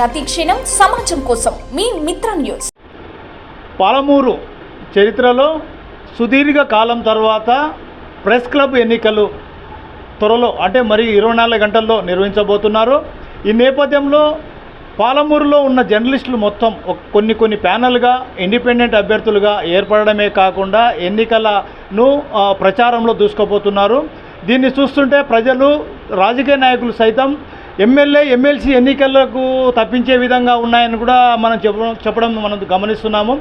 ప్రతి క్షణం సమాజం కోసం మీ మిత్ర న్యూస్. పాలమూరు చరిత్రలో సుదీర్ఘ కాలం తర్వాత ప్రెస్ క్లబ్ ఎన్నికలు త్వరలో అంటే మరి 24 గంటల్లో నిర్వహించబోతున్నారు. ఈ నేపథ్యంలో పాలమూరులో ఉన్న జర్నలిస్టులు మొత్తం కొన్ని ప్యానల్గా ఇండిపెండెంట్ అభ్యర్థులుగా ఏర్పడమే కాకుండా ఎన్నికలను ప్రచారంలో దూసుకుపోతున్నారు. దీన్ని చూస్తుంటే ప్రజలు, రాజకీయ నాయకులు సైతం ఎమ్మెల్యే, ఎమ్మెల్సీ ఎన్నికలకు తప్పించే విధంగా ఉన్నాయని కూడా మనం చెప్పడం మనం గమనిస్తున్నాము.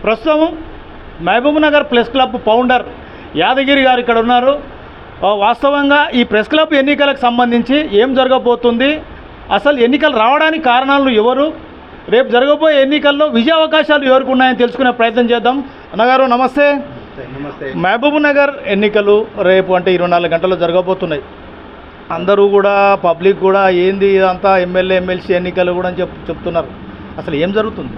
ప్రస్తుతం Mahabubnagar press club founder Yadagiri గారు ఇక్కడ ఉన్నారు. వాస్తవంగా ఈ ప్రెస్ క్లబ్ ఎన్నికలకు సంబంధించి ఏం జరగబోతుంది, అసలు ఎన్నికలు రావడానికి కారణాలు ఎవరు, రేపు జరగబోయే ఎన్నికల్లో విజయ అవకాశాలు ఎవరికి ఉన్నాయని తెలుసుకునే ప్రయత్నం చేద్దాం. అన్నగారు నమస్తే. నమస్తే. మహబూబ్నగర్ ఎన్నికలు రేపు అంటే 24 గంటల్లో జరగబోతున్నాయి. అందరూ కూడా పబ్లిక్ కూడా ఏంది ఇదంతా ఎమ్మెల్యే, ఎమ్మెల్సీ ఎన్నికలు కూడా అని చెప్తున్నారు. అసలు ఏం జరుగుతుంది?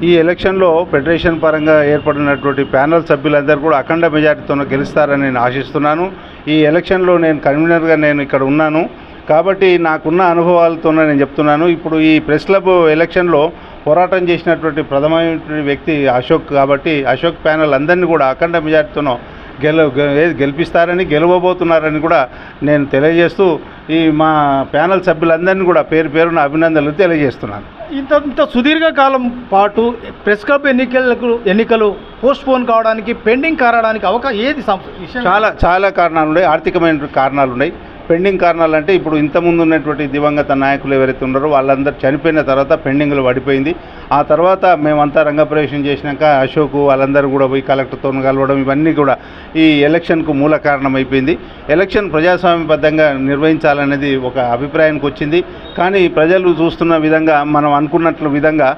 ఈ ఎలక్షన్లో ఫెడరేషన్ పరంగా ఏర్పడినటువంటి ప్యానల్ సభ్యులందరూ కూడా అఖండ మెజార్టీతో గెలుస్తారని నేను ఆశిస్తున్నాను. ఈ ఎలక్షన్లో నేను కన్వీనర్గా ఇక్కడ ఉన్నాను కాబట్టి నాకున్న అనుభవాలతో నేను చెప్తున్నాను. ఇప్పుడు ఈ ప్రెస్ క్లబ్ ఎలక్షన్లో పోరాటం చేసినటువంటి ప్రథమైన వ్యక్తి అశోక్ కాబట్టి అశోక్ ప్యానల్ అందరినీ కూడా అఖండ మెజార్టీతో గెలిపిస్తారని, గెలవబోతున్నారని కూడా నేను తెలియజేస్తూ ఈ మా ప్యానల్ సభ్యులందరినీ కూడా పేరు పేరున అభినందనలు తెలియజేస్తున్నాను. ఇంత సుదీర్ఘకాలం పాటు ప్రెస్ క్లబ్ ఎన్నికలు పోస్ట్పోన్ కావడానికి, పెండింగ్ కావడానికి ఏది చాలా కారణాలు ఉన్నాయి. ఆర్థికమైన కారణాలు ఉన్నాయి. పెండింగ్ కారణాలు అంటే ఇప్పుడు ఇంతకుముందు ఉన్నటువంటి దివంగత నాయకులు ఎవరైతే ఉన్నారో వాళ్ళందరూ చనిపోయిన తర్వాత పెండింగ్లో పడిపోయింది. ఆ తర్వాత మేమంతా రంగప్రవేశం చేసినాక అశోక్ వాళ్ళందరూ కూడా పోయి కలెక్టర్తో కలవడం, ఇవన్నీ కూడా ఈ ఎలక్షన్కు మూల కారణం అయిపోయింది. ఎలక్షన్ ప్రజాస్వామ్యబద్ధంగా నిర్వహించాలనేది ఒక అభిప్రాయానికి వచ్చింది. కానీ ప్రజలు చూస్తున్న విధంగా, మనం అనుకున్నట్లు విధంగా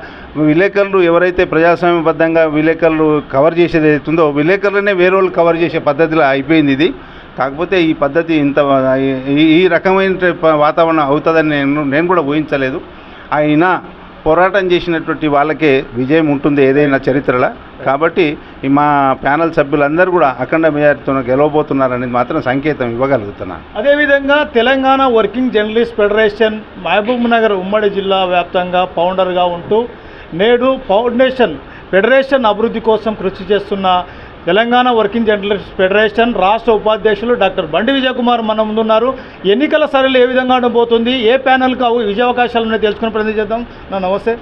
విలేకరులు ఎవరైతే ప్రజాస్వామ్యబద్ధంగా విలేకరులు కవర్ చేసేది అవుతుందో విలేకరులనే వేరే వాళ్ళు కవర్ చేసే పద్ధతిలో అయిపోయింది ఇది. కాకపోతే ఈ పద్ధతి ఈ రకమైన వాతావరణం అవుతుందని నేను కూడా ఊహించలేదు. అయినా పోరాటం చేసినటువంటి వాళ్ళకే విజయం ఉంటుంది ఏదైనా చరిత్రలో. కాబట్టి మా ప్యానల్ సభ్యులందరూ కూడా అఖండ మెజారిటీతో గెలవబోతున్నారనేది మాత్రం సంకేతం ఇవ్వగలుగుతున్నాను. అదేవిధంగా Telangana working journalist federation Mahabubnagar ఉమ్మడి జిల్లా వ్యాప్తంగా ఫౌండర్గా ఉంటూ నేడు ఫెడరేషన్ అభివృద్ధి కోసం కృషి చేస్తున్న తెలంగాణ వర్కింగ్ జర్నలిస్ట్ ఫెడరేషన్ రాష్ట్ర ఉపాధ్యక్షులు డాక్టర్ బండి విజయ్ కుమార్ మన ముందున్నారు. ఎన్నికల సరళి ఏ విధంగా ఉండబోతుంది, ఏ ప్యానల్కు విజయావకాశాలు ఉన్నాయో తెలుసుకునే ప్రయత్నం చేద్దాం. నమస్తే.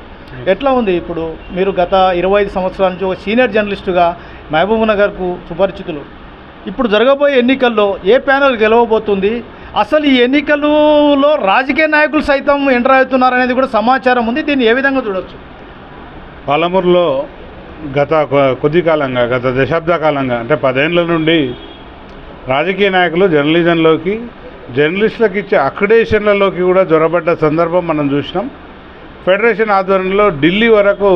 ఎట్లా ఉంది ఇప్పుడు మీరు గత 25 సంవత్సరాల నుంచి ఒక సీనియర్ జర్నలిస్టుగా మహబూబ్నగర్కు సుపరిచితులు, ఇప్పుడు జరగబోయే ఎన్నికల్లో ఏ ప్యానల్ గెలవబోతుంది, అసలు ఈ ఎన్నికలలో రాజకీయ నాయకులు సైతం ఎంటర్ అవుతున్నారనేది కూడా సమాచారం ఉంది. దీన్ని ఏ విధంగా చూడవచ్చు? పాలమూరులో గత దశాబ్ద కాలంగా అంటే 10 ఏళ్ల నుండి రాజకీయ నాయకులు జర్నలిజంలోకి, జర్నలిస్టులకు ఇచ్చే అక్రిడేషన్లలోకి కూడా జొరబడ్డ సందర్భం మనం చూసినాం. ఫెడరేషన్ ఆధ్వర్యంలో ఢిల్లీ వరకు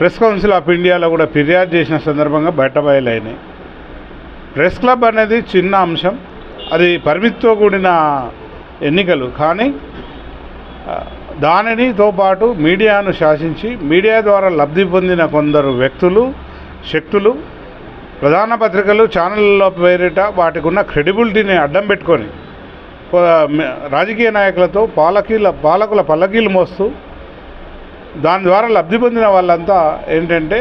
ప్రెస్ కౌన్సిల్ ఆఫ్ ఇండియాలో కూడా ఫిర్యాదు చేసిన సందర్భంగా బయటబయలైనాయి. ప్రెస్ క్లబ్ అనేది చిన్న అంశం, అది పరిమితితో కూడిన ఎన్నికలు. కానీ దానితో పాటు మీడియాను శాసించి మీడియా ద్వారా లబ్ధి పొందిన కొందరు వ్యక్తులు, శక్తులు, ప్రధాన పత్రికలు, ఛానళ్ళలో పేరిట వాటికి ఉన్న క్రెడిబిలిటీని అడ్డం పెట్టుకొని రాజకీయ నాయకులతో పాలకుల పల్లకీలు మోస్తూ దాని ద్వారా లబ్ధి పొందిన వాళ్ళంతా ఏంటంటే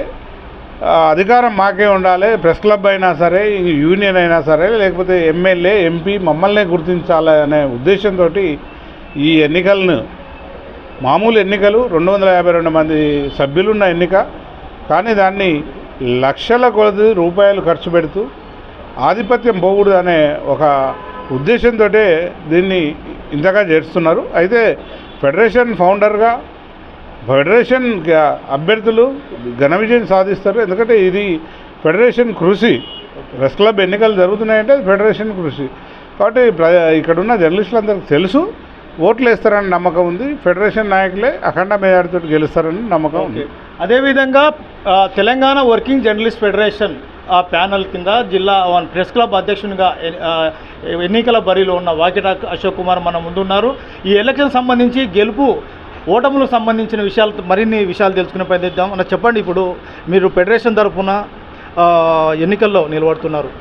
అధికారం మాకే ఉండాలి, ప్రెస్ క్లబ్ అయినా సరే, యూనియన్ అయినా సరే, లేకపోతే ఎమ్మెల్యే, ఎంపీ మమ్మల్నే గుర్తించాలి అనే ఉద్దేశంతో ఈ ఎన్నికలను, మామూలు ఎన్నికలు 252 మంది సభ్యులున్న ఎన్నిక, కానీ దాన్ని లక్షల కొలది రూపాయలు ఖర్చు పెడుతూ ఆధిపత్యం పోకూడదు అనే ఒక ఉద్దేశంతో దీన్ని ఇంతగా చేస్తున్నారు. అయితే ఫెడరేషన్ ఫౌండర్గా ఫెడరేషన్ అభ్యర్థులు ఘన విజయం సాధిస్తారు. ఎందుకంటే ఇది ఫెడరేషన్ కృషి. ప్రెస్ క్లబ్ ఎన్నికలు జరుగుతున్నాయంటే ఫెడరేషన్ కృషి. కాబట్టి ఇక్కడున్న జర్నలిస్టులందరికీ తెలుసు, ఓట్లు వేస్తారని నమ్మకం ఉంది. ఫెడరేషన్ నాయకులే అఖండ మెజారిటీతో గెలుస్తారని నమ్మకం ఉంది. అదేవిధంగా తెలంగాణ వర్కింగ్ జర్నలిస్ట్ ఫెడరేషన్ ఆ ప్యానల్ కింద జిల్లా ప్రెస్ క్లబ్ అధ్యక్షునిగా ఎన్నికల బరిలో ఉన్న వాకిట అశోక్ కుమార్ మన ముందున్నారు. ఈ ఎలక్షన్ సంబంధించి గెలుపు ఓటములకు సంబంధించిన మరిన్ని విషయాలు తెలుసుకునే ప్రయత్నిద్దాం. అన్న చెప్పండి, ఇప్పుడు మీరు ఫెడరేషన్ తరఫున ఎన్నికల్లో నిలబడుతున్నారు,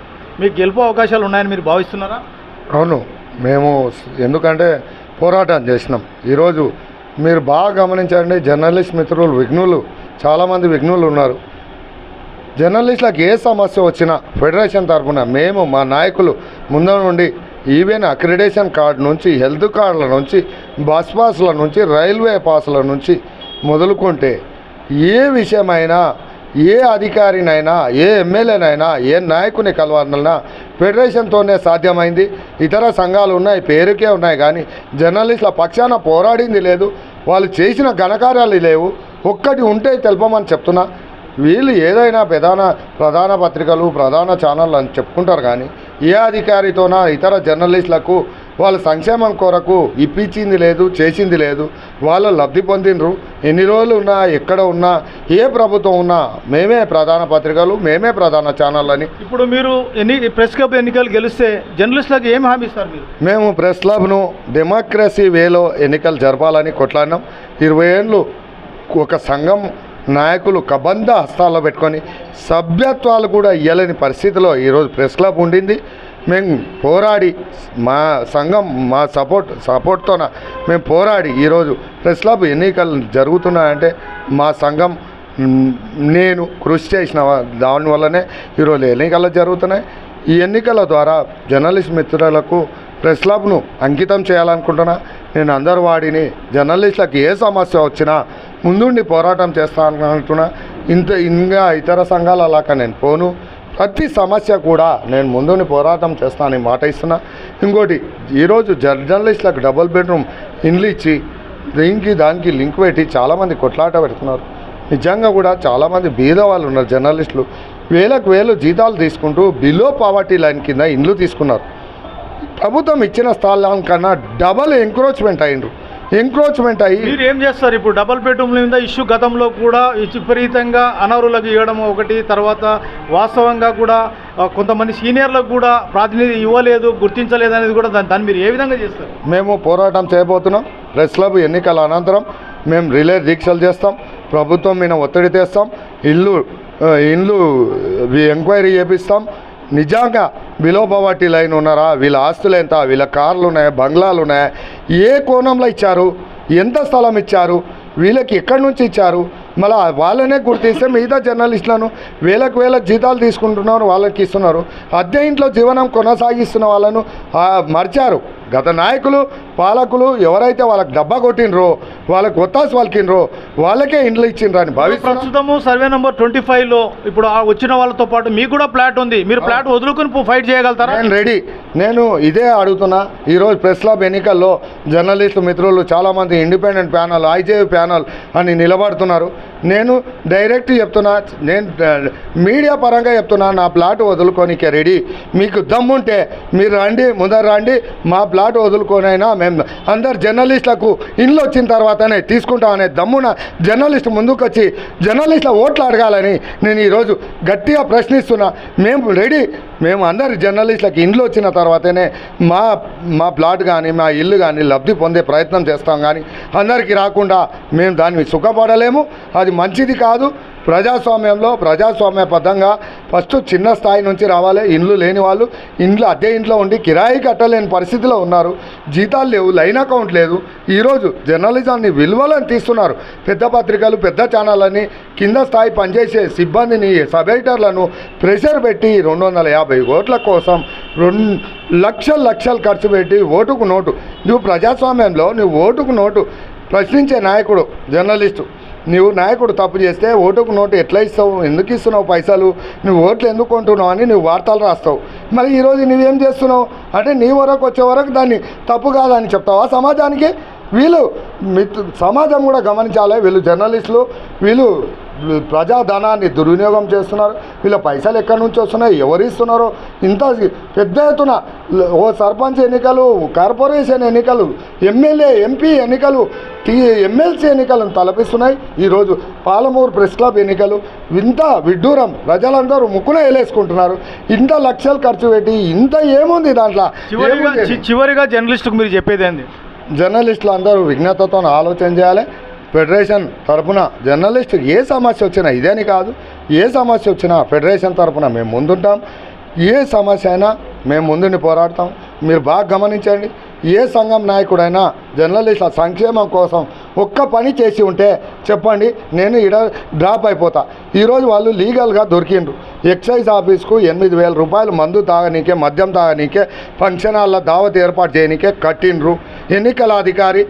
మీకు గెలుపు అవకాశాలు ఉన్నాయని మీరు భావిస్తున్నారా? అవును, మేము ఎందుకంటే పోరాటం చేసినాం. ఈరోజు మీరు బాగా గమనించండి, జర్నలిస్ట్ మిత్రులు విఘ్నులు చాలామంది విఘ్నులు ఉన్నారు. జర్నలిస్టులకు ఏ సమస్య వచ్చినా ఫెడరేషన్ తరఫున మేము మా నాయకులు ముందు నుండి ఈవెన్ అక్రిడేషన్ కార్డు నుంచి, హెల్త్ కార్డుల నుంచి, బస్ పాస్ల నుంచి, రైల్వే పాస్ల నుంచి మొదలుకుంటే ఏ విషయమైనా, ఏ అధికారినైనా, ఏ ఎమ్మెల్యేనైనా, ఏ నాయకుని కలవాలన్నా ఫెడరేషన్తోనే సాధ్యమైంది. ఇతర సంఘాలు ఉన్నాయి, పేరుకే ఉన్నాయి, కానీ జర్నలిస్టుల పక్షాన పోరాడింది లేదు. వాళ్ళు చేసిన ఘనకార్యాలు లేవు. ఒక్కటి ఉంటే తెలపమని చెప్తున్నా. వీళ్ళు ఏదైనా ప్రధాన పత్రికలు, ప్రధాన ఛానళ్ళు అని చెప్పుకుంటారు, కానీ ఏ అధికారితోనా ఇతర జర్నలిస్టులకు వాళ్ళ సంక్షేమం కొరకు ఇప్పించింది లేదు, చేసింది లేదు. వాళ్ళు లబ్ధి పొందినరు. ఎన్ని రోజులు ఉన్నా, ఎక్కడ ఉన్నా, ఏ ప్రభుత్వం ఉన్నా మేమే ప్రధాన పత్రికలు, మేమే ప్రధాన ఛానళ్ళు అని. ఇప్పుడు మీరు ప్రెస్ క్లబ్ ఎన్నికలు గెలిస్తే జర్నలిస్టులకు ఏం హామీ ఇస్తారు మీరు? మేము ప్రెస్ క్లబ్ను డెమోక్రసీ వేలో ఎన్నికలు జరపాలని కొట్లాడినాం. 20 ఏళ్ళు ఒక సంఘం నాయకులు కబంధ హస్తాల్లో పెట్టుకొని సభ్యత్వాలు కూడా ఇవ్వలేని పరిస్థితిలో ఈరోజు ప్రెస్ క్లబ్ ఉండింది. మేము పోరాడి మా సంఘం మా సపోర్ట్తో మేము పోరాడి ఈరోజు ప్రెస్ క్లబ్ ఎన్నికలు జరుగుతున్నాయంటే మా సంఘం నేను కృషి చేసిన దానివల్లనే ఈరోజు ఎన్నికలు జరుగుతున్నాయి. ఈ ఎన్నికల ద్వారా జర్నలిస్ట్ మిత్రులకు ప్రెస్ క్లబ్ను అంకితం చేయాలనుకుంటున్నా. నేను అందరు వాడిని జర్నలిస్టులకు ఏ సమస్య వచ్చినా ముందుండి పోరాటం చేస్తానంటున్నా. ఇంకా ఇతర సంఘాల అలాగా నేను పోను. ప్రతి సమస్య కూడా నేను ముందుండి పోరాటం చేస్తానని మాట ఇస్తున్నా. ఇంకోటి, ఈరోజు జర్నలిస్టులకు డబుల్ బెడ్రూమ్ ఇండ్లు ఇచ్చి దానికి లింక్ పెట్టి చాలామంది కొట్లాట పెడుతున్నారు. నిజంగా కూడా చాలామంది బీద వాళ్ళు ఉన్నారు. జర్నలిస్టులు వేలకు జీతాలు తీసుకుంటూ బిలో పావర్టీ లైన్ కింద ఇండ్లు తీసుకున్నారు. ప్రభుత్వం ఇచ్చిన స్థలం కన్నా డబల్ ఎంక్రోచ్మెంట్ అయ్యి మీరు ఏం చేస్తారు? ఇప్పుడు డబల్ బెడ్రూమ్ల మీద ఇష్యూ గతంలో కూడా విపరీతంగా అనర్హులకు ఇవ్వడం ఒకటి, తర్వాత వాస్తవంగా కూడా కొంతమంది సీనియర్లకు కూడా ప్రాతినిధ్యం ఇవ్వలేదు, గుర్తించలేదు అనేది కూడా దాన్ని మీరు ఏ విధంగా చేస్తారు? మేము పోరాటం చేయబోతున్నాం. ప్రెస్ క్లబ్ ఎన్నికల అనంతరం మేము రిలే దీక్షలు చేస్తాం, ప్రభుత్వం మీద ఒత్తిడి తెస్తాం, ఇల్లు ఎంక్వైరీ చేపిస్తాం. నిజంగా బిలో పవర్టీ లైన్ ఉన్నారా, వీళ్ళ ఆస్తులు ఎంత, వీళ్ళ కార్లు ఉన్నాయా, బంగ్లాలు ఉన్నాయా, ఏ కోణంలో ఇచ్చారు, ఎంత స్థలం ఇచ్చారు, వీళ్ళకి ఎక్కడి నుంచి ఇచ్చారు, మళ్ళీ వాళ్ళనే గుర్తిస్తే మిగతా జర్నలిస్టులను వేలకు జీతాలు తీసుకుంటున్నారు, వాళ్ళకి ఇస్తున్నారు. అద్దె ఇంట్లో జీవనం కొనసాగిస్తున్న వాళ్ళను మర్చారు. గత నాయకులు, పాలకులు ఎవరైతే వాళ్ళకి డబ్బా కొట్టినరో, వాళ్ళకి ఒత్తాసు పలికినరో వాళ్ళకే ఇండ్లు ఇచ్చిండ్రని భావిస్తున్నాం. ప్రస్తుతము సర్వే నెంబర్ 25లో ఇప్పుడు వచ్చిన వాళ్ళతో పాటు మీకు కూడా ప్లాట్ ఉంది. మీరు ప్లాట్ వదులుకుని ఫైట్ చేయగలుగుతారా? నేను రెడీ. నేను ఇదే అడుగుతున్నా. ఈరోజు ప్రెస్ క్లబ్ ఎన్నికల్లో జర్నలిస్టు మిత్రులు చాలామంది ఇండిపెండెంట్ ప్యానల్, ఐజేవి ప్యానల్ అని నిలబడుతున్నారు. నేను డైరెక్ట్ చెప్తున్నా, నేను మీడియా పరంగా చెప్తున్నా, నా ప్లాట్ వదులుకోనికే రెడీ. మీకు దమ్ముంటే మీరు రండి, ముందర రండి, మా ప్లాట్ వదులుకొనైనా మేము అందరు జర్నలిస్టులకు ఇండ్లు వచ్చిన తర్వాతనే తీసుకుంటామనే దమ్మున జర్నలిస్టు ముందుకు వచ్చి జర్నలిస్టుల ఓట్లు అడగాలని నేను ఈరోజు గట్టిగా ప్రశ్నిస్తున్నా. మేము రెడీ. మేము అందరు జర్నలిస్టులకు ఇండ్లు వచ్చిన తర్వాతనే మా ప్లాట్ కానీ మా ఇల్లు కానీ లబ్ధి పొందే ప్రయత్నం చేస్తాం, కానీ అందరికీ రాకుండా మేము దాన్ని సుఖపడలేము. అది మంచిది కాదు. ప్రజాస్వామ్యంలో ప్రజాస్వామ్యబద్ధంగా ఫస్ట్ చిన్న స్థాయి నుంచి రావాలి. ఇండ్లు లేని వాళ్ళు అద్దె ఇంట్లో ఉండి కిరాయి కట్టలేని పరిస్థితిలో ఉన్నారు. జీతాలు లేవు, లైన్ అకౌంట్ లేదు. ఈరోజు జర్నలిజాన్ని విలువలను తీస్తున్నారు. పెద్ద పత్రికలు, పెద్ద ఛానళ్ళని కింద స్థాయి పనిచేసే సిబ్బందిని, సబ్ ఎడిటర్లను ప్రెషర్ పెట్టి 250 కోట్ల కోసం 2 లక్షలు ఖర్చు పెట్టి ఓటుకు నోటు. నువ్వు ప్రజాస్వామ్యంలో నువ్వు ఓటుకు నోటు ప్రశ్నించే నాయకుడు జర్నలిస్టు. నువ్వు నాయకుడు తప్పు చేస్తే ఓటుకు నోటు ఎట్లా ఇస్తావు, ఎందుకు ఇస్తున్నావు పైసలు, నువ్వు ఓట్లు ఎందుకు కొంటున్నావు అని నువ్వు వార్తలు రాస్తావు. మరి ఈరోజు నువ్వేం చేస్తున్నావు అంటే నీ వరకు వచ్చే వరకు దాన్ని తప్పు కాదని చెప్తావా సమాజానికి? వీళ్ళు సమాజం కూడా గమనించాలి. వీళ్ళు జర్నలిస్టులు, వీళ్ళు ప్రజాధనాన్ని దుర్వినియోగం చేస్తున్నారు. వీళ్ళ పైసలు ఎక్కడి నుంచి వస్తున్నాయి, ఎవరు ఇస్తున్నారో. ఇంత పెద్ద ఎత్తున ఓ సర్పంచ్ ఎన్నికలు, కార్పొరేషన్ ఎన్నికలు, ఎమ్మెల్యే ఎంపీ ఎన్నికలు, ఎమ్మెల్సీ ఎన్నికలను తలపిస్తున్నాయి. ఈరోజు పాలమూరు ప్రెస్ క్లబ్ ఎన్నికలు ఇంత విడ్డూరం. ప్రజలందరూ ముక్కున వేలేసుకుంటున్నారు. ఇంత లక్షలు ఖర్చు పెట్టి ఇంత ఏముంది దాంట్లో? చివరిగా జర్నలిస్టుకు మీరు చెప్పేది ఏంది? జర్నలిస్టులు అందరూ విజ్ఞతతో ఆలోచన చేయాలి. ఫెడరేషన్ తరఫున జర్నలిస్టుకి ఏ సమస్య వచ్చినా, ఇదేని కాదు, ఏ సమస్య వచ్చినా ఫెడరేషన్ తరఫున మేము ముందుంటాం. ఏ సమస్య అయినా మేము ముందుండి పోరాడతాం. మీరు బాగా గమనించండి, ఏ సంఘం నాయకుడైనా జర్నలిస్టుల సంక్షేమం కోసం ఒక్క పని చేసి ఉంటే చెప్పండి, నేను ఇక్కడ డ్రాప్ అయిపోతా. ఈరోజు వాళ్ళు లీగల్గా దొరికిండ్రు. ఎక్సైజ్ ఆఫీస్కు 8,000 రూపాయలు మందు తాగనీకే, మద్యం తాగనీకే, ఫంక్షన్ హాల్లో దావత్ ఏర్పాటు చేయనీకే కట్టిండ్రు. ఎన్నికల అధికారి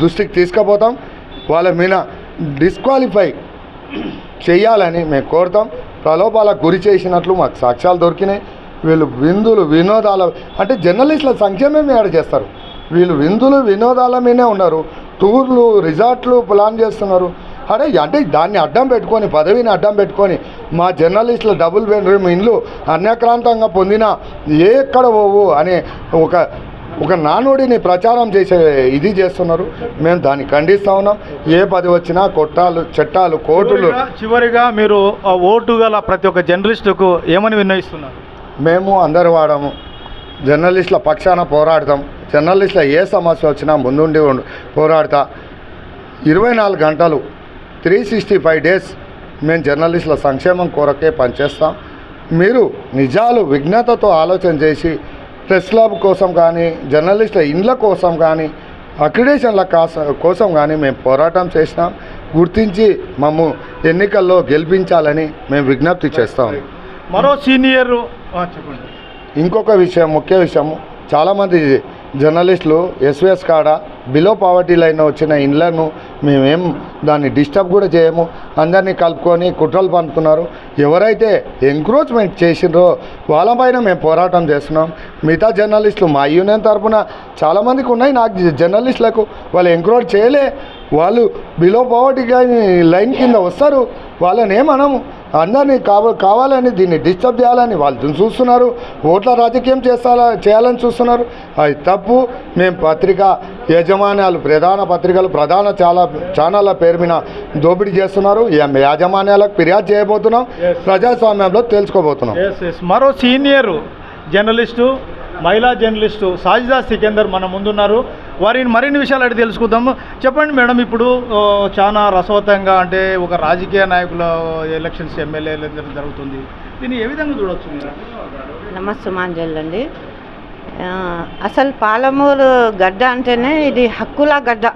దృష్టికి తీసుకుపోతాం, వాళ్ళ మీద డిస్క్వాలిఫై చేయాలని మేము కోరుతాం. ప్రలోభాలకు గురి చేసినట్లు మాకు సాక్ష్యాలు దొరికినాయి. వీళ్ళు విందులు వినోదాల అంటే జర్నలిస్టుల సంక్షేమం ఏడ చేస్తారు. వీళ్ళు విందులు వినోదాల మీదే ఉన్నారు. టూర్లు రిసార్ట్లు ప్లాన్ చేస్తున్నారు. అంటే దాన్ని అడ్డం పెట్టుకొని, పదవిని అడ్డం పెట్టుకొని మా జర్నలిస్టుల డబుల్ బెడ్రూమ్ ఇండ్లు అన్యాక్రాంతంగా పొందిన ఎక్కడ పోవు అనే ఒక నానుడిని ప్రచారం చేసే ఇది చేస్తున్నారు. మేము దాన్ని ఖండిస్తూ ఉన్నాం. ఏ పది వచ్చినా కొట్టాలు, చట్టాలు, కోర్టులు. చివరిగా మీరు ఓటు గల ప్రతి ఒక్క జర్నలిస్టుకు ఏమని విన్నవిస్తున్నారు? మేము అందరి వాడము, జర్నలిస్టుల పక్షాన పోరాడతాం. జర్నలిస్టుల ఏ సమస్య వచ్చినా ముందుండి పోరాడతా. 24 గంటలు 365 డేస్ మేము జర్నలిస్టుల సంక్షేమం కొరకే పనిచేస్తాం. మీరు నిజాలు విజ్ఞతతో ఆలోచన చేసి ప్రెస్ క్లబ్ కోసం కానీ, జర్నలిస్టుల ఇండ్ల కోసం కానీ, అక్రిడేషన్ల కోసం కానీ మేము పోరాటం చేసినాం. గుర్తించి మమ్ము ఎన్నికల్లో గెలిపించాలని మేము విజ్ఞప్తి చేస్తాం. మరో సీనియర్ చెప్పండి. ఇంకొక విషయం, ముఖ్య విషయము, చాలామంది జర్నలిస్టులు ఎస్విఎస్ కాడ బిలో పావర్టీ లైన్ వచ్చిన ఇండ్లను మేమేం దాన్ని డిస్టర్బ్ కూడా చేయము. అందరినీ కలుపుకొని కుట్రలు పంపుతున్నారు. ఎవరైతే ఎంక్రోచ్మెంట్ చేసిండ్రో వాళ్ళపైన మేము పోరాటం చేస్తున్నాం. మిగతా జర్నలిస్టులు మా యూనియన్ తరఫున చాలామందికి ఉన్నాయి. నాకు జర్నలిస్టులకు వాళ్ళు ఎంక్రోచ్ చేయలే, వాళ్ళు బిలో పావర్టీ లైన్ కింద వస్తారు. వాళ్ళని ఏమనము. అందరినీ కావాలని దీన్ని డిస్టర్బ్ చేయాలని వాళ్ళు చూస్తున్నారు. ఓట్ల రాజకీయం చేయాలని చూస్తున్నారు. అది తప్పు. మేము పత్రిక యాజమాన్యాలు, ప్రధాన పత్రికలు, ప్రధాన ఛానళ్ళ పేరు మీద దోపిడీ చేస్తున్నారు. యాజమాన్యాలకు ఫిర్యాదు చేయబోతున్నాం. ప్రజాస్వామ్యంలో తెలుసుకోబోతున్నాం. మరో సీనియర్ జర్నలిస్టు, మహిళా జర్నలిస్టు సాజిదా సికందర్ మన ముందున్నారు. వారిని మరిన్ని విషయాలు అడిగి తెలుసుకుందాము. చెప్పండి మేడం, ఇప్పుడు చాలా రసవత్తంగా అంటే ఒక రాజకీయ నాయకుల ఎలక్షన్స్ ఎమ్మెల్యే జరుగుతుంది. దీన్ని ఏ విధంగా చూడవచ్చు? నమస్సుమాంజల్ అండి. అసలు పాలమూరు గడ్డ అంటేనే ఇది హక్కుల గడ్డ.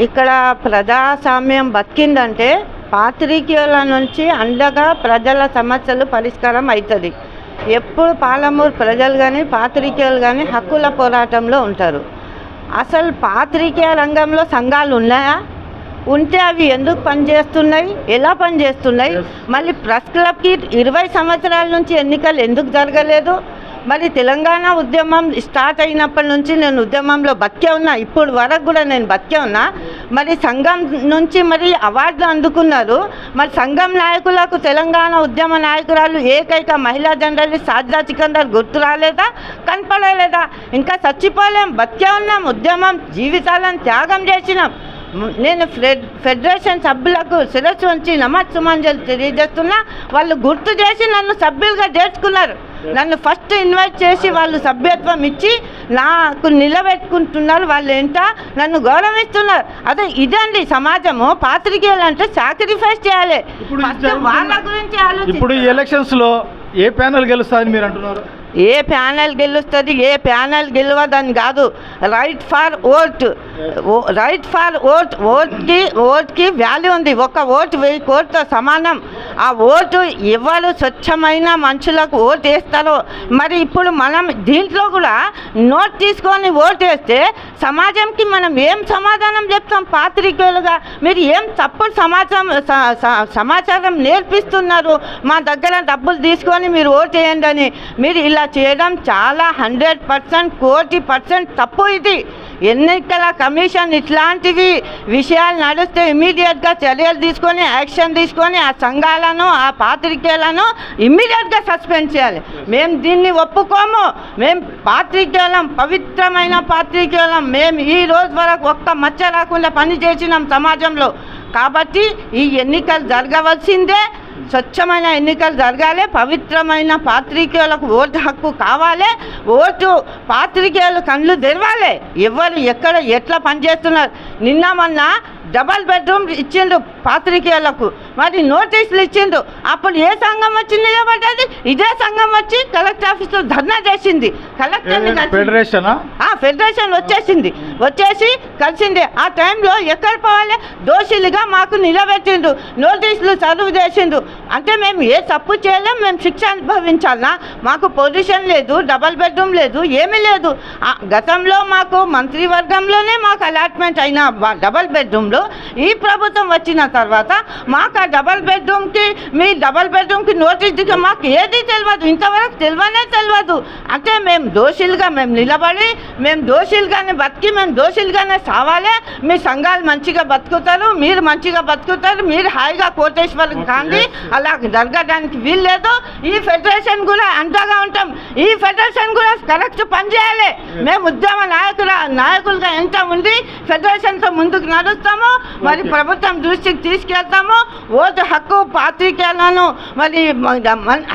ఇక్కడ ప్రజాస్వామ్యం బతికిందంటే పాత్రికేయుల నుంచి అండగా ప్రజల సమస్యలు పరిష్కారం అవుతుంది. ఎప్పుడు పాలమూరు ప్రజలు కానీ పాత్రికేయులు కానీ హక్కుల పోరాటంలో ఉంటారు. అసలు పాత్రికేయ రంగంలో సంఘాలు ఉన్నాయా? ఉంటే అవి ఎందుకు పనిచేస్తున్నాయి? ఎలా పనిచేస్తున్నాయి? మళ్ళీ ప్రెస్ క్లబ్కి 20 సంవత్సరాల నుంచి ఎన్నికలు ఎందుకు జరగలేదు? మరి తెలంగాణ ఉద్యమం స్టార్ట్ అయినప్పటి నుంచి నేను ఉద్యమంలో బతికే ఉన్నా, ఇప్పుడు వరకు కూడా నేను బతికే ఉన్నా. మరి సంఘం నుంచి మరి అవార్డులు అందుకున్నారు. మరి సంఘం నాయకులకు తెలంగాణ ఉద్యమ నాయకురాలు ఏకైక మహిళా జర్నలిస్ట్ సాజిదా సికందర్ గుర్తు రాలేదా? కనపడలేదా? ఇంకా చచ్చిపోలేం, బతికే ఉన్నాం. ఉద్యమం జీవితాలను త్యాగం చేసినాం. నేను ఫెడరేషన్ సభ్యులకు శిరస్సు ఉంచి నమస్సుమాంజలి తెలియజేస్తున్నా. వాళ్ళు గుర్తు చేసి నన్ను సభ్యులుగా చేర్చుకున్నారు. నన్ను ఫస్ట్ ఇన్వైట్ చేసి వాళ్ళు సభ్యత్వం ఇచ్చి నాకు నిలబెట్టుకుంటున్నారు. వాళ్ళు ఏంటో నన్ను గౌరవిస్తున్నారు. అదే ఇదండి సమాజము. పాత్రికేయులు అంటే సాక్రిఫైస్ చేయాలి. వాళ్ళ గురించి ఆలోచించాలి. ఇప్పుడు ఈ ఎలక్షన్స్లో ఏ ప్యానెల్ గెలుస్తుందని మీరు అంటున్నారు? ఏ ప్యానెల్ గెలుస్తుంది, ఏ ప్యానెల్ గెలవదని కాదు. Right for vote, right for vote. ఓట్కి వాల్యూ ఉంది. ఒక ఓటు 1000 కోట్లతో సమానం. ఆ ఓటు ఎవరు స్వచ్ఛమైన మనుషులకు ఓటు వేస్తారో. మరి ఇప్పుడు మనం దీంట్లో కూడా నోట్ తీసుకొని ఓటు వేస్తే సమాజంకి మనం ఏం సమాధానం చెప్తాం? పాత్రికేయులుగా మీరు ఏం తప్పుడు సమాచారం నేర్పిస్తున్నారు? మా దగ్గర డబ్బులు తీసుకొని మీరు ఓటు వేయండి అని. మీరు ఇలా చేయడం చాలా 100% కోటి % తప్పు. ఇది ఎన్నికల కమిషన్ ఇట్లాంటివి విషయాలు నడిస్తే ఇమీడియట్గా చర్యలు తీసుకొని యాక్షన్ తీసుకొని ఆ సంఘాలను ఆ పాత్రికేయులను ఇమ్మీడియట్గా సస్పెండ్ చేయాలి. మేము దీన్ని ఒప్పుకోము. మేము పాత్రికేయులం, పవిత్రమైన పాత్రికేయులం. మేము ఈ రోజు వరకు ఒక్క మచ్చ రాకుండా పనిచేసినాం సమాజంలో. కాబట్టి ఈ ఎన్నికలు జరగవలసిందే. స్వచ్ఛమైన ఎన్నికలు జరగాలి. పవిత్రమైన పాత్రికేయులకు ఓటు హక్కు కావాలి. ఓటు పాత్రికేయులు కళ్ళు తెరవాలి. ఎవరు ఎక్కడ ఎట్లా పనిచేస్తున్నారు? నిన్న మొన్న డబల్ బెడ్రూమ్ ఇచ్చిండు పాత్రికేయులకు, మరి నోటీసులు ఇచ్చిండు. అప్పుడు ఏ సంఘం వచ్చి నిలబడ్డది? ఇదే సంఘం వచ్చి కలెక్టర్ ఆఫీస్లో ధర్నా చేసింది. ఫెడరేషన్ వచ్చేసి కలిసింది. ఆ టైంలో ఎక్కడ పోవాలి? దోషులుగా మాకు నిలబెట్టిండు, నోటీసులు సర్వ్ చేసిండు. అంటే మేము ఏ తప్పు చేయలేం, మేము శిక్ష అనుభవించాలనా? మాకు పొజిషన్ లేదు, డబల్ బెడ్రూమ్ లేదు, ఏమీ లేదు. గతంలో మాకు మంత్రివర్గంలోనే మాకు అలాట్మెంట్ అయిన డబల్ బెడ్రూమ్లో ఈ ప్రభుత్వం వచ్చిన తర్వాత మాకు ఆ డబల్ బెడ్రూమ్కి నోటీస్ దిగ మాకు ఏది తెలియదు, ఇంతవరకు తెలియదు. అంటే మేము దోషులుగా నిలబడి మేము దోషులుగానే బతికి మేము దోషులుగానే సావాలి. మీ సంఘాలు మంచిగా బతుకుతారు, మీరు మంచిగా బతుకుతారు, మీరు హాయిగా కోటేశ్వరం కాండి, అలా జరగడానికి వీల్లేదు. ఈ ఫెడరేషన్ కూడా అంతగా ఉంటాం, ఈ ఫెడరేషన్ కూడా కరెక్ట్ పనిచేయాలి. మేము ఉద్యమ నాయకులుగా ఎంత ఉండి ఫెడరేషన్తో ముందుకు నడుస్తాము, మరి ప్రభుత్వం దృష్టికి తీసుకెళ్తాము. ఓటు హక్కు పాత్రికేయులను మరి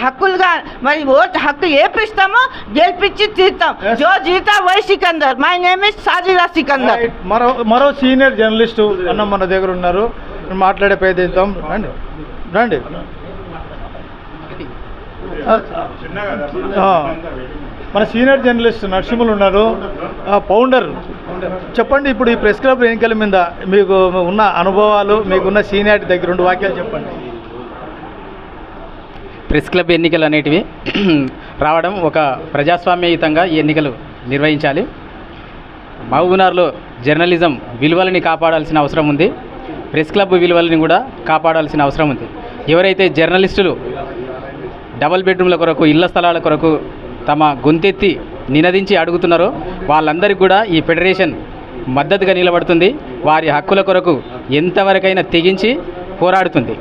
హక్కులుగా మరి ఓటు హక్కు ఏపిస్తాము, గెలిపించి తీస్తాం. జో జీతా వై Sikandar. My name is Sajida Sikandar. మరో సీనియర్ జర్నలిస్టు అన్న మన దగ్గర ఉన్నారు, మాట్లాడే ప్రయత్నిద్దాం. రండి. మన సీనియర్ జర్నలిస్ట్ నరసింహులు ఉన్నారు, ఫౌండర్. చెప్పండి, ఇప్పుడు ఈ ప్రెస్ క్లబ్ ఎన్నికల మీద మీకు ఉన్న అనుభవాలు, మీకున్న సీనియారిటీ దగ్గర 2 వాక్యాలు చెప్పండి. ప్రెస్ క్లబ్ ఎన్నికలు అనేటివి రావడం ఒక ప్రజాస్వామ్యయుతంగా ఈ ఎన్నికలు నిర్వహించాలి. మహబూబ్నగర్లో జర్నలిజం విలువలని కాపాడాల్సిన అవసరం ఉంది, ప్రెస్ క్లబ్ విలువలని కూడా కాపాడాల్సిన అవసరం ఉంది. ఎవరైతే జర్నలిస్టులు డబల్ బెడ్రూమ్ల కొరకు, ఇళ్ల స్థలాల కొరకు తమ గొంతెత్తి నినదించి అడుగుతున్నారో వాళ్ళందరికీ కూడా ఈ ఫెడరేషన్ మద్దతుగా నిలబడుతుంది. వారి హక్కుల కొరకు ఎంతవరకైనా తెగించి పోరాడుతుంది.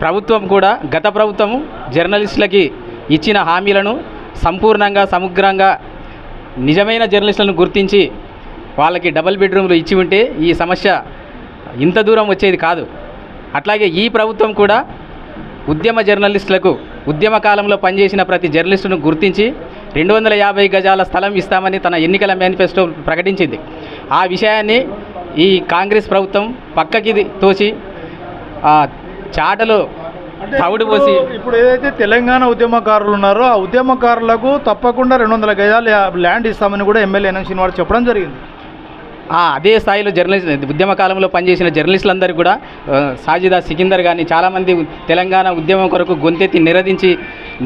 ప్రభుత్వం కూడా, గత ప్రభుత్వం జర్నలిస్టులకి ఇచ్చిన హామీలను సంపూర్ణంగా సమగ్రంగా నిజమైన జర్నలిస్టులను గుర్తించి వాళ్ళకి డబల్ బెడ్రూమ్లు ఇచ్చి ఉంటే ఈ సమస్య ఇంత దూరం వచ్చేది కాదు. అట్లాగే ఈ ప్రభుత్వం కూడా ఉద్యమ జర్నలిస్టులకు, ఉద్యమ కాలంలో పనిచేసిన ప్రతి జర్నలిస్టును గుర్తించి 250 గజాల స్థలం ఇస్తామని తన ఎన్నికల మేనిఫెస్టో ప్రకటించింది. ఆ విషయాన్ని ఈ కాంగ్రెస్ ప్రభుత్వం పక్కకి తోసి చాటలో తవుడు పోసి, ఇప్పుడు ఏదైతే తెలంగాణ ఉద్యమకారులు ఉన్నారో ఆ ఉద్యమకారులకు తప్పకుండా 200 గజాల ల్యాండ్ ఇస్తామని కూడా ఎమ్మెల్యే ఎన్ఎం వారు చెప్పడం జరిగింది. అదే స్థాయిలో ఉద్యమ కాలంలో పనిచేసిన జర్నలిస్టులందరూ కూడా సాజిదా సికిందర్ కానీ చాలామంది తెలంగాణ ఉద్యమం కొరకు గొంతెత్తి నిరదించి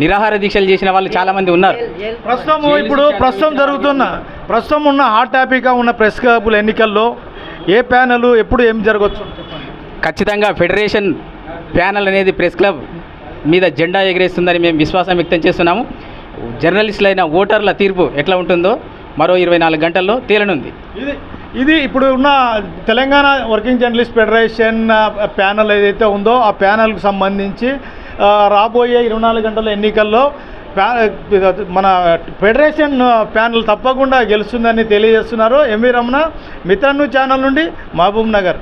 నిరాహార దీక్షలు చేసిన వాళ్ళు చాలామంది ఉన్నారు. ప్రస్తుతం ఉన్న హాట్ టాపిక్గా ఉన్న ప్రెస్ క్లబ్ల ఎన్నికల్లో ఏ ప్యానెల్ ఎప్పుడు ఏం జరగవచ్చు? ఖచ్చితంగా ఫెడరేషన్ ప్యానెల్ అనేది ప్రెస్ క్లబ్ మీద జెండా ఎగరేస్తుందని మేము విశ్వాసం వ్యక్తం చేస్తున్నాము. జర్నలిస్టులైన ఓటర్ల తీర్పు ఎట్లా ఉంటుందో మరో 24 గంటల్లో తేలనుంది. ఇది ఇప్పుడు ఉన్న Telangana working journalist federation panel ఏదైతే ఉందో ఆ ప్యానెల్కి సంబంధించి రాబోయే 24 గంటల ఎన్నికల్లో మన ఫెడరేషన్ ప్యానెల్ తప్పకుండా గెలుస్తుందని తెలియజేస్తున్నారు. ఎంవి రమణ, మిత్ర న్యూస్ ఛానల్ నుండి మహబూబ్ నగర్.